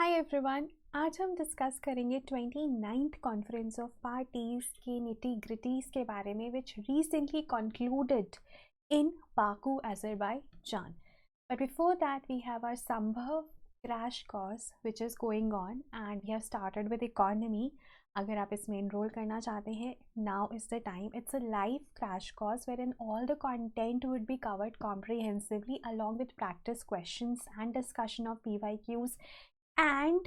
Hi everyone, आज हम discuss करेंगे 29th कॉन्फ्रेंस ऑफ पार्टीज के निटी ग्रिटीज के बारे में which recently concluded in Baku Azerbaijan. But before that we have our Sambhav crash course which is going on and we have started with economy. अगर आप इसमें enrol करना चाहते हैं, now is the time. It's a live crash course wherein all the content would be covered comprehensively along with practice questions and discussion of PYQs and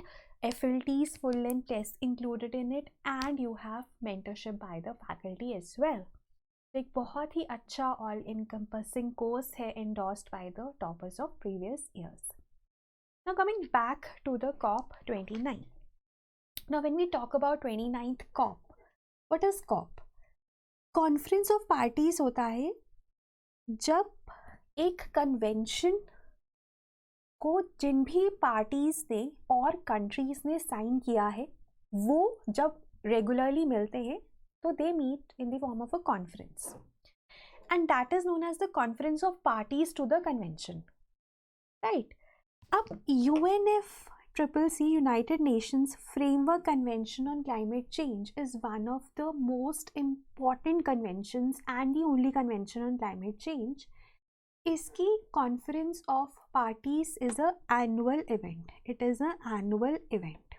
FLTs full length tests included in it, and you have mentorship by the faculty as well. एक बहुत ही अच्छा all encompassing course है endorsed by the toppers of previous years. Now coming back to the COP29. Now when we talk about 29th COP, what is COP? Conference of Parties होता है जब एक convention को जिन भी पार्टीज ने और countries ने साइन किया है वो जब रेगुलरली मिलते हैं तो they meet in the form of a conference, and that is known as the conference of parties to the convention, right. अब UNFCCC united nations framework convention on climate change is one of the most important conventions and the only convention on climate change. इसकी conference of parties is a annual event. It is a annual event.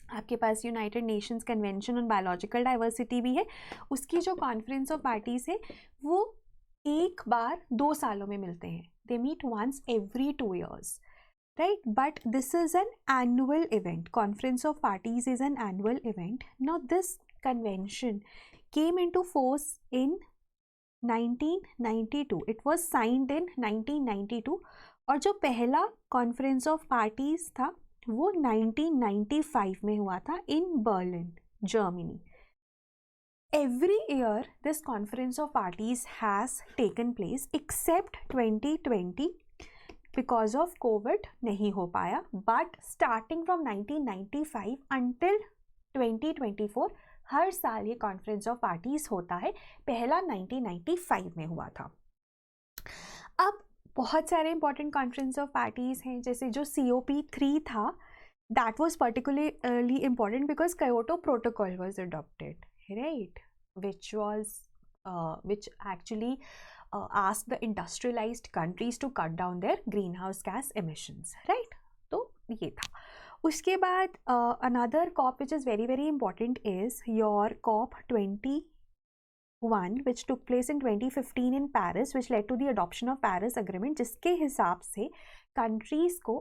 आपके पास united nations convention on biological diversity भी है. उसकी जो conference of parties है वो एक बार 2 सालों में मिलते हैं. They meet once every 2 years, right? But this is an annual event. Conference of Parties is an annual event. Now this convention came into force in 1992. It was signed in 1992 और जो पहला कॉन्फ्रेंस ऑफ पार्टीज था वो 1995 में हुआ था in Berlin, Germany. Every year this conference of parties has taken place except 2020 because of COVID नहीं हो पाया. But starting from 1995 until 2024 हर साल ये कॉन्फ्रेंस ऑफ पार्टीज होता है. पहला 1995 में हुआ था. अब बहुत सारे इंपॉर्टेंट कॉन्फ्रेंस ऑफ पार्टीज हैं, जैसे जो COP3 था that was particularly important because Kyoto protocol was adopted, right, which actually asked the industrialized countries to cut down their greenhouse gas emissions, right? तो ये था. उसके बाद another COP which is very very important is your COP21 which took place in 2015 in Paris, which led to the adoption of Paris Agreement, जिसके हिसाब से countries को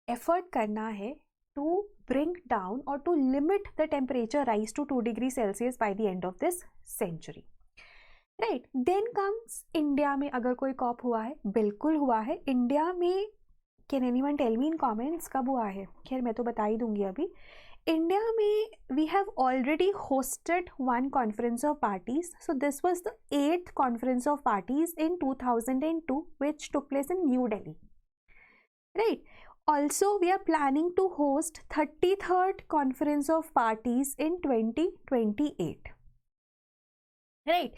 effort करना है to bring down or to limit the temperature rise to 2 degrees Celsius by the end of this century, right? Then comes India में अगर कोई COP हुआ है, बिल्कुल हुआ है. इंडिया में can anyone tell me in comments कब हुआ है? खैर मैं तो बता ही दूंगी अभी. इंडिया में we have already hosted one conference of parties. So this was the 8th conference of parties in 2002 which took place in New Delhi, right? Also we are planning to host 33rd conference of parties in 2028, right.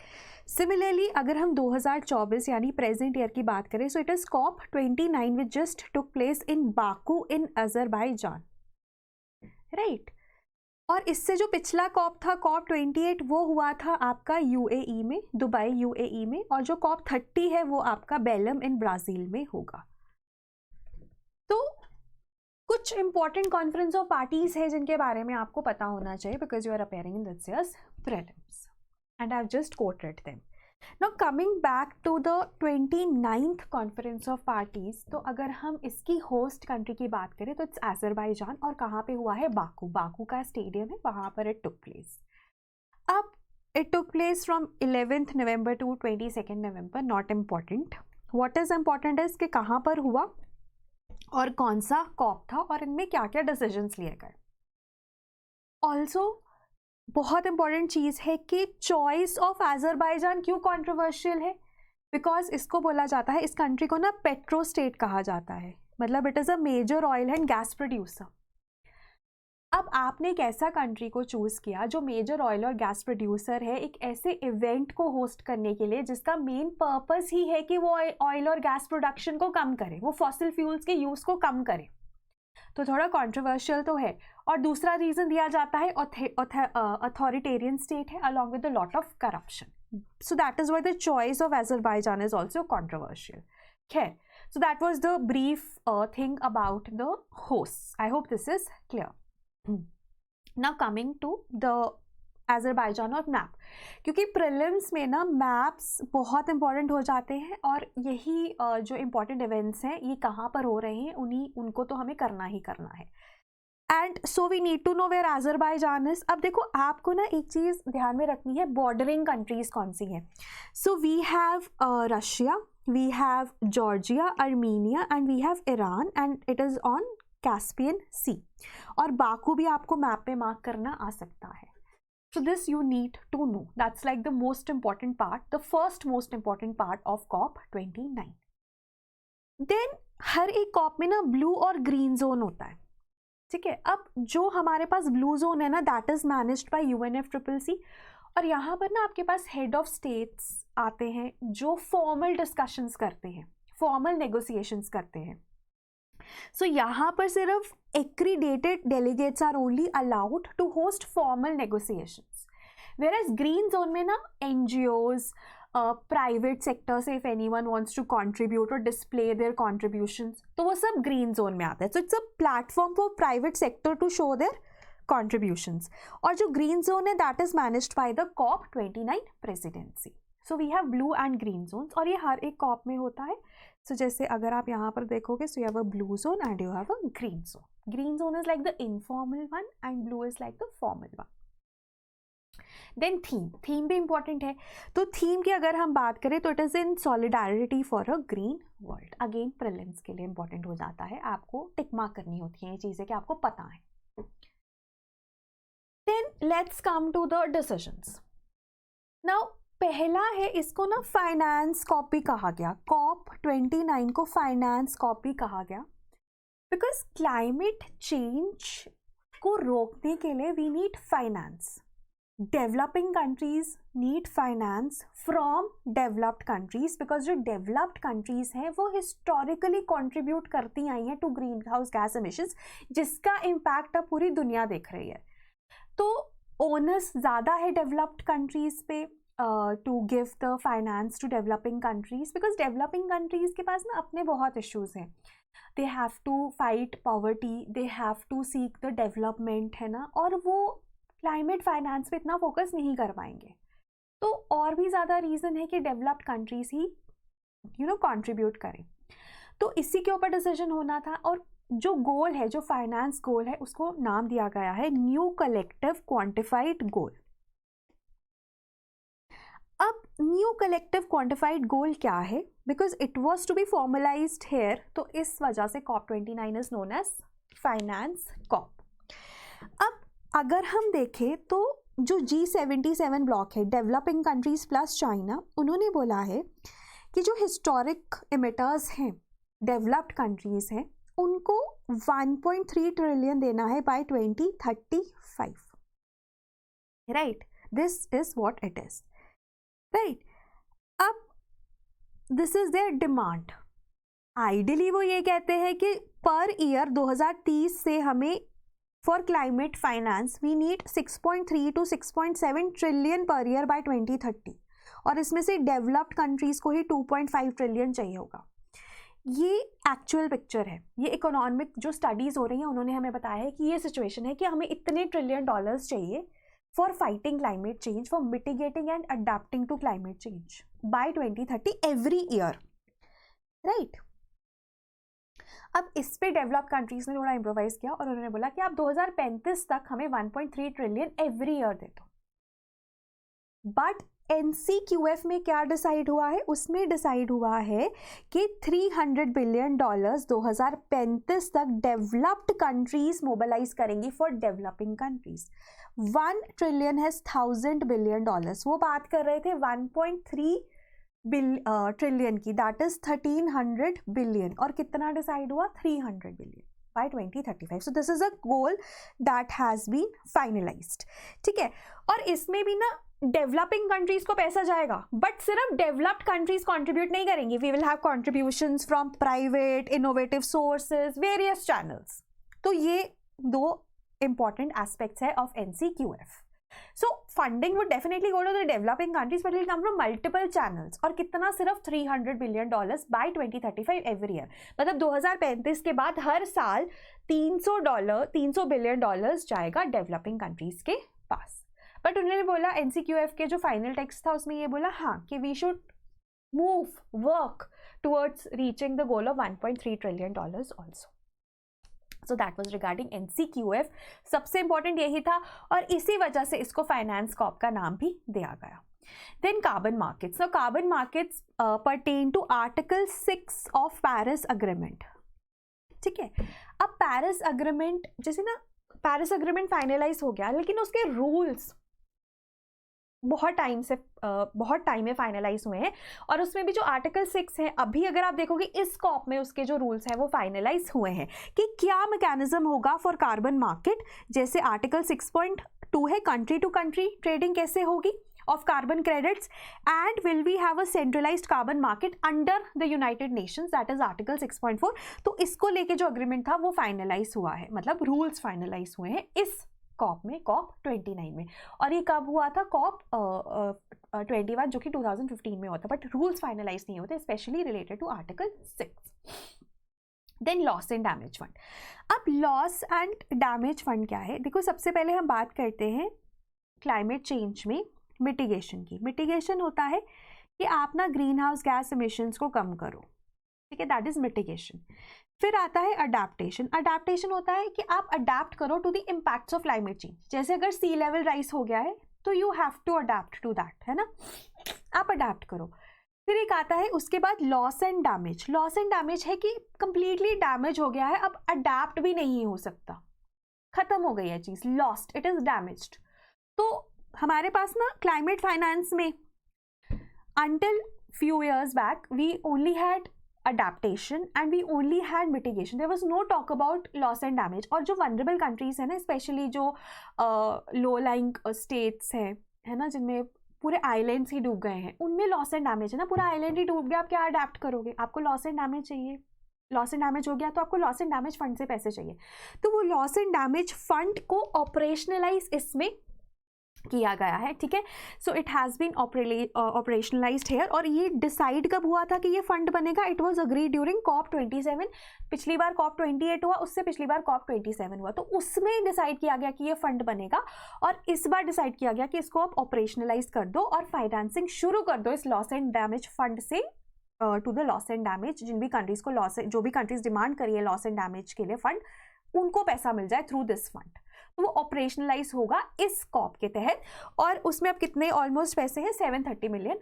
Similarly अगर हम 2024 यानी present year की बात करें, so it is COP29 which just took place in Baku in Azerbaijan, right. और इससे जो पिछला COP था COP28 वो हुआ था आपका UAE में, दुबई UAE में. और जो COP30 है वो आपका बेलम इन ब्राज़ील में होगा. तो कुछ इंपॉर्टेंट कॉन्फ्रेंस ऑफ पार्टीज है जिनके बारे में आपको पता होना चाहिए because you are appearing in this year's prelims. And I've just quoted them. Now coming back to the 29th Conference of Parties, तो अगर हम इसकी होस्ट कंट्री की बात करें तो इट्स अजरबैजान. और कहाँ पे हुआ है? बाकू. बाकू का स्टेडियम है, वहाँ पर इट टुक प्लेस. अब it took place from 11th November to 22nd November. Not important. What is important is कि कहाँ पर हुआ और कौन सा COP था और इनमें क्या क्या डिसीजंस लिए गए. ऑल्सो बहुत इंपॉर्टेंट चीज़ है कि चॉइस ऑफ अजरबैजान क्यों कंट्रोवर्शियल है. बिकॉज इसको बोला जाता है, इस कंट्री को ना पेट्रो स्टेट कहा जाता है, मतलब it is a major oil and gas producer. अब आपने एक ऐसा कंट्री को चूज़ किया जो मेजर ऑयल और गैस प्रोड्यूसर है एक ऐसे इवेंट को होस्ट करने के लिए जिसका मेन पर्पस ही है कि वो ऑयल और गैस प्रोडक्शन को कम करे, वो फॉसिल फ्यूल्स के यूज़ को कम करे. तो थोड़ा कंट्रोवर्शियल तो है। और दूसरा रीज़न दिया जाता है अथॉरिटेरियन स्टेट है along with a lot of corruption. So that is why the choice of Azerbaijan is also controversial. खैर, so that was the brief thing about the hosts. I hope this is clear. Now coming to the Azerbaijan और map, क्योंकि prelims में ना maps बहुत important हो जाते हैं और यही जो इम्पॉर्टेंट इवेंट्स हैं ये कहाँ पर हो रहे हैं उनको तो हमें करना ही करना है। And so we need to know where Azerbaijan is. अब देखो आपको ना एक चीज़ ध्यान में रखनी है, बॉर्डरिंग कंट्रीज कौन सी हैं। So we have Russia, we have Georgia, Armenia and we have Iran and it is on Caspian Sea। और बाकू भी आपको मैप पे मार्क करना आ सकता है। So this you need to know. That's like the most important part, the first most important part of COP29. Then हर एक COP में ना ब्लू और ग्रीन जोन होता है, ठीक है। अब जो हमारे पास ब्लू जोन है ना that is managed bye UNFCCC और यहाँ पर ना आपके पास हेड ऑफ स्टेट्स आते हैं जो फॉर्मल डिस्कशंस करते हैं, फॉर्मल नेगोशिएशंस करते हैं। सो यहाँ पर सिर्फ accredited delegates are only allowed to host formal negotiations, whereas green zone में ना NGOs, प्राइवेट सेक्टर से if anyone wants to contribute or display their contributions तो वो सब ग्रीन जोन में आता है। So it's a platform for private sector to show their contributions। और जो ग्रीन जोन है that is managed by the COP29 presidency. So we have blue and green Jones और ये हर एक COP में होता है। सो जैसे अगर आप यहाँ पर देखोगे so you have a blue zone and you have a green zone. Green zone is like the informal one and blue is like the formal one. Then theme भी इंपॉर्टेंट है। तो थीम की अगर हम बात करें तो it is in solidarity for a green world. Again prelims के लिए इंपॉर्टेंट हो जाता है, आपको टिक मार्क करनी होती है ये चीज़ें कि आपको पता है। Then let's come to the decisions. Now पहला है, इसको ना फाइनेंस कॉपी कहा गया, COP29 को फाइनेंस कॉपी कहा गया बिकॉज क्लाइमेट चेंज को रोकने के लिए we need finance. Developing countries need finance from developed countries because जो डेवलप्ड कंट्रीज हैं वो हिस्टोरिकली कंट्रीब्यूट करती आई हैं to greenhouse gas emissions, जिसका इम्पैक्ट अब पूरी दुनिया देख रही है। तो ओनर्स ज़्यादा है डेवलप्ड कंट्रीज़ पे to give the finance to developing countries because developing countries के पास ना अपने बहुत इश्यूज़ हैं। They have to fight poverty, they have to seek the development, है ना, और वो क्लाइमेट फाइनेंस पे इतना फोकस नहीं कर पाएंगे। तो और भी ज़्यादा रीज़न है कि डेवलप्ड कंट्रीज़ ही कंट्रीब्यूट करें। तो इसी के ऊपर डिसीजन होना था और जो गोल है, जो फाइनेंस गोल है, उसको नाम दिया गया है न्यू कलेक्टिव क्वांटिफाइड गोल। अब न्यू कलेक्टिव क्वांटिफाइड गोल क्या है, because it was to be formalised here, तो इस वजह से COP29 is known as finance COP। अब अगर हम देखें तो जो G77 ब्लॉक है, डेवलपिंग कंट्रीज प्लस चाइना, उन्होंने बोला है कि जो हिस्टोरिक इमिटर्स हैं, डेवलप्ड कंट्रीज हैं, उनको 1.3 ट्रिलियन देना है by 2035। Right, this is what it is. Right, अब this is their demand. Ideally वो ये कहते हैं कि पर ईयर 2030 से हमें for climate finance we need 6.3 to 6.7 trillion per year by 2030 और इसमें से डेवलप्ड कंट्रीज को ही 2.5 ट्रिलियन चाहिए होगा। ये एक्चुअल पिक्चर है, ये इकोनॉमिक जो स्टडीज़ हो रही हैं उन्होंने हमें बताया है कि ये सिचुएशन है कि हमें इतने ट्रिलियन डॉलर्स चाहिए for fighting climate change, for mitigating and adapting to climate change by 2030 every year. Right, अब इस पे डेवलप्ड कंट्रीज ने थोड़ा इम्प्रोवाइज किया और उन्होंने बोला कि आप 2035 तक हमें 1.3 ट्रिलियन एवरी ईयर दे दो। बट NCQF में क्या डिसाइड हुआ है, उसमें डिसाइड हुआ है कि $300 बिलियन 2035 तक डेवलप्ड कंट्रीज मोबिलाइज करेंगी फॉर डेवलपिंग कंट्रीज। 1 ट्रिलियन है $1000 बिलियन, वो बात कर रहे थे 1.3 ट्रिलियन की, दैट इज 1300 बिलियन, और कितना डिसाइड हुआ 300 billion by 2035। So this is a goal that has been finalised. ठीक है, और इसमें भी ना डेवलपिंग कंट्रीज को पैसा जाएगा, बट सिर्फ डेवलप्ड कंट्रीज कंट्रीब्यूट नहीं करेंगी, we will have contributions from private, innovative sources, various channels. तो ये दो important aspects है of NCQF. So funding would definitely go to the developing countries, but it will come from multiple channels. और कितना? सिर्फ $300 billion by 2035 every year. मतलब 2035 के बाद हर साल $300 बिलियन जाएगा डेवलपिंग कंट्रीज के पास. बट उन्होंने बोला NCQF के जो फाइनल टेक्स्ट था उसमें ये बोला हाँ कि we should move work towards reaching the goal of $1.3 trillion also. So that was regarding NCQF. सबसे इंपॉर्टेंट यही था और इसी वजह से इसको फाइनेंस कॉर्प का नाम भी दिया गया. Then carbon markets. Carbon markets pertain to article 6 of Paris agreement. ठीक है, अब पेरिस अग्रीमेंट जैसे ना, पेरिस अग्रीमेंट फाइनलाइज हो गया लेकिन उसके रूल्स बहुत टाइम में फाइनलाइज हुए हैं और उसमें भी जो आर्टिकल 6 है अभी अगर आप देखोगे इस कॉप में उसके जो रूल्स हैं वो फाइनलाइज हुए हैं कि क्या मैकेनिज्म होगा फॉर कार्बन मार्केट. जैसे आर्टिकल 6.2 है कंट्री टू कंट्री ट्रेडिंग कैसे होगी of carbon credits, and will we have a centralized carbon market under the United Nations, that is article 6.4. तो इसको लेके जो अग्रीमेंट था वो फाइनलाइज हुआ है, मतलब रूल्स फाइनलाइज हुए हैं इस कॉप में, कॉप 29 में. और ये कब हुआ था? कॉप 21 जो कि 2015 में हुआ था, बट रूल्स फाइनलाइज नहीं होते, specially related to article 6. Then loss and damage fund. अब लॉस एंड डैमेज फंड क्या है? देखो, सबसे पहले हम बात करते हैं क्लाइमेट चेंज में मिटिगेशन की. मिटिगेशन होता है कि आप ना ग्रीन हाउस गैस इमिशंस को कम करो. ठीक है, दैट इज मिटिगेशन. फिर आता है अडेप्टेशन. अडेप्टेशन होता है कि आप अडेप्ट करो to the impacts of climate change. जैसे अगर सी लेवल राइज हो गया है तो you have to adapt to that, है ना, आप अडेप्ट करो. फिर एक आता है उसके बाद loss and damage. Loss and damage है कि कंप्लीटली डैमेज हो गया है, अब अडेप्ट भी नहीं हो सकता, खत्म हो गई है चीज, लॉस्ट, इट इज डैमेज्ड. तो हमारे पास ना क्लाइमेट फाइनेंस में until few years back we only had adaptation and we only had mitigation. There was no talk about loss and damage. और जो vulnerable countries है ना, स्पेशली जो low lying states है ना, जिनमें पूरे आइलैंड्स ही डूब गए हैं, उनमें लॉस एंड डैमेज है ना, पूरा आइलैंड ही डूब गया, आप क्या अडेप्ट करोगे? आपको लॉस एंड डैमेज चाहिए, लॉस एंड डैमेज हो गया तो आपको लॉस एंड डैमेज फंड से पैसे चाहिए. तो वो लॉस एंड डैमेज फंड को ऑपरेशनलाइज इसमें किया गया है. ठीक है, so it has been operationalised here. और ये डिसाइड कब हुआ था कि ये फंड बनेगा? It was agreed during COP 27. पिछली बार कॉप 28 हुआ, उससे पिछली बार कॉप 27 हुआ, तो उसमें डिसाइड किया गया कि ये फंड बनेगा. और इस बार डिसाइड किया गया कि इसको आप ऑपरेशनलाइज कर दो और फाइनेंसिंग शुरू कर दो इस लॉस एंड डैमेज फंड से to the loss and damage. जिन भी कंट्रीज को लॉस, जो भी कंट्रीज डिमांड करिए लॉस एंड डैमेज के लिए फंड, उनको पैसा मिल जाए थ्रू दिस फंड. तो वो ऑपरेशनलाइज होगा इस कॉप के तहत. और उसमें अब कितने ऑलमोस्ट पैसे हैं? $730 million.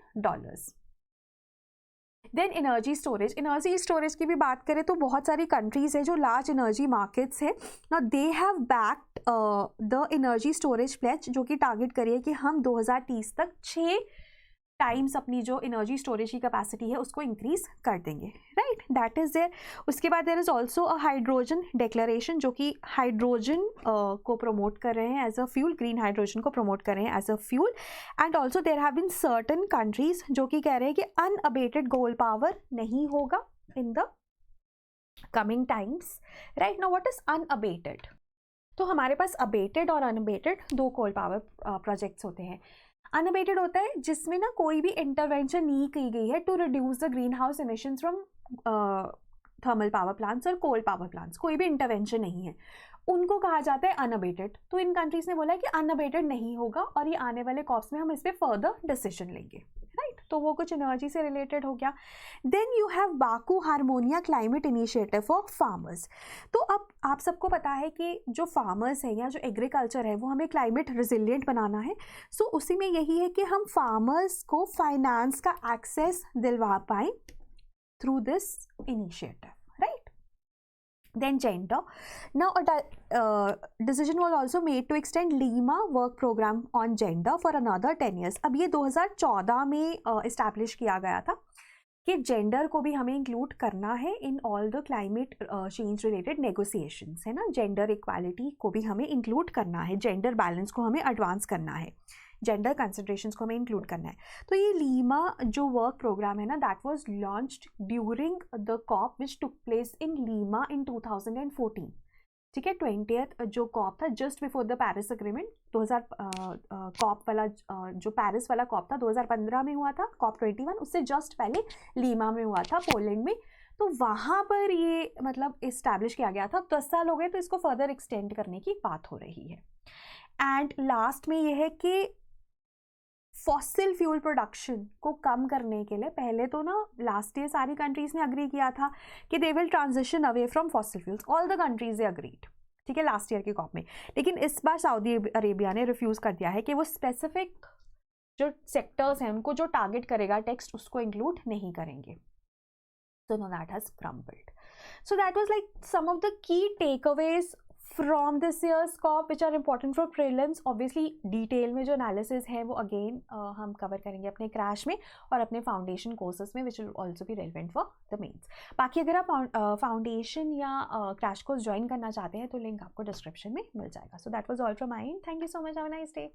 Then energy storage. Energy storage की भी बात करें तो बहुत सारी कंट्रीज है जो लार्ज एनर्जी मार्केट्स है ना, they have backed the energy storage pledge, जो कि टारगेट करिए कि हम 2030 तक 6 टाइम्स अपनी जो एनर्जी स्टोरेज की कैपेसिटी है उसको इंक्रीज कर देंगे. Right, that is there. उसके बाद there is also a hydrogen declaration, जो कि हाइड्रोजन को प्रमोट कर रहे हैं as a fuel, green hydrogen को प्रमोट कर रहे हैं as a fuel. And also there have been certain countries जो कि कह रहे हैं कि अनअबेटेड कोल पावर नहीं होगा in the coming times. Right, now what is unabated? तो हमारे पास अबेटेड और अनअबेटेड 2 कोल पावर प्रोजेक्ट्स होते हैं. अनअबेटेड होता है जिसमें ना कोई भी इंटरवेंशन नहीं की गई है to reduce the greenhouse emissions from thermal power plants और कोल पावर प्लांट्स, कोई भी इंटरवेंशन नहीं है, उनको कहा जाता है अनअबेटेड. तो इन कंट्रीज ने बोला है कि अनअबेटेड नहीं होगा और ये आने वाले कॉप्स में हम इस पर फर्दर डिसीजन लेंगे. राइट, तो वो कुछ एनर्जी से रिलेटेड हो गया. Then you have Baku Harmoniya climate initiative for farmers. तो अब आप सबको पता है कि जो फार्मर्स हैं या जो एग्रीकल्चर है वो हमें क्लाइमेट रिजिलियंट बनाना है. सो उसी में यही है कि हम फार्मर्स को फाइनेंस का एक्सेस दिलवा पाएँ through this initiative. Then gender. Now a decision was also made to extend Lima work program on gender for another 10 years. अब ये 2014 में इस्टेब्लिश किया गया था कि जेंडर को भी हमें इंक्लूड करना है इन all the climate change related negotiations, है ना. जेंडर इक्वालिटी को भी हमें इंक्लूड करना है, जेंडर बैलेंस को हमें एडवांस करना है, जेंडर कंसिडरेशंस को हमें इंक्लूड करना है. तो ये लीमा जो वर्क प्रोग्राम है ना, that was launched during the COP which took place in Lima in 2014. ठीक है। 20th जो कॉप था just before the Paris agreement, 2000 COP वाला जो पेरिस वाला कॉप था 2015 में हुआ था, कॉप 21, उससे जस्ट पहले लीमा में हुआ था पोलैंड में। तो वहाँ पर ये मतलब इस्टेब्लिश किया गया था। 10 साल हो गए तो इसको फर्दर एक्सटेंड करने की बात हो रही है। एंड लास्ट में ये है कि फॉसिल फ्यूल प्रोडक्शन को कम करने के लिए पहले तो ना लास्ट ईयर सारी कंट्रीज ने अग्री किया था कि they will transition away from fossil fuels, all the countries agreed, ठीक है, लास्ट ईयर की कॉप में। लेकिन इस बार सऊदी अरेबिया ने रिफ्यूज़ कर दिया है कि वो स्पेसिफिक जो सेक्टर्स हैं उनको जो टारगेट करेगा टेक्स्ट उसको इंक्लूड नहीं करेंगे। So no, that has crumbled. So that was like some of the key takeaways from this year's COP which are important for prelims. Obviously detail में जो एनालिसिस है वो अगेन हम कवर करेंगे अपने क्रैश में और अपने फाउंडेशन कोर्सेज में, which will also be relevant for the mains. बाकी अगर आप फाउंडेशन या क्रैश कोर्स ज्वाइन करना चाहते हैं तो लिंक आपको डिस्क्रिप्शन में मिल जाएगा। सो that was all from my and. Thank you so much, have a nice day.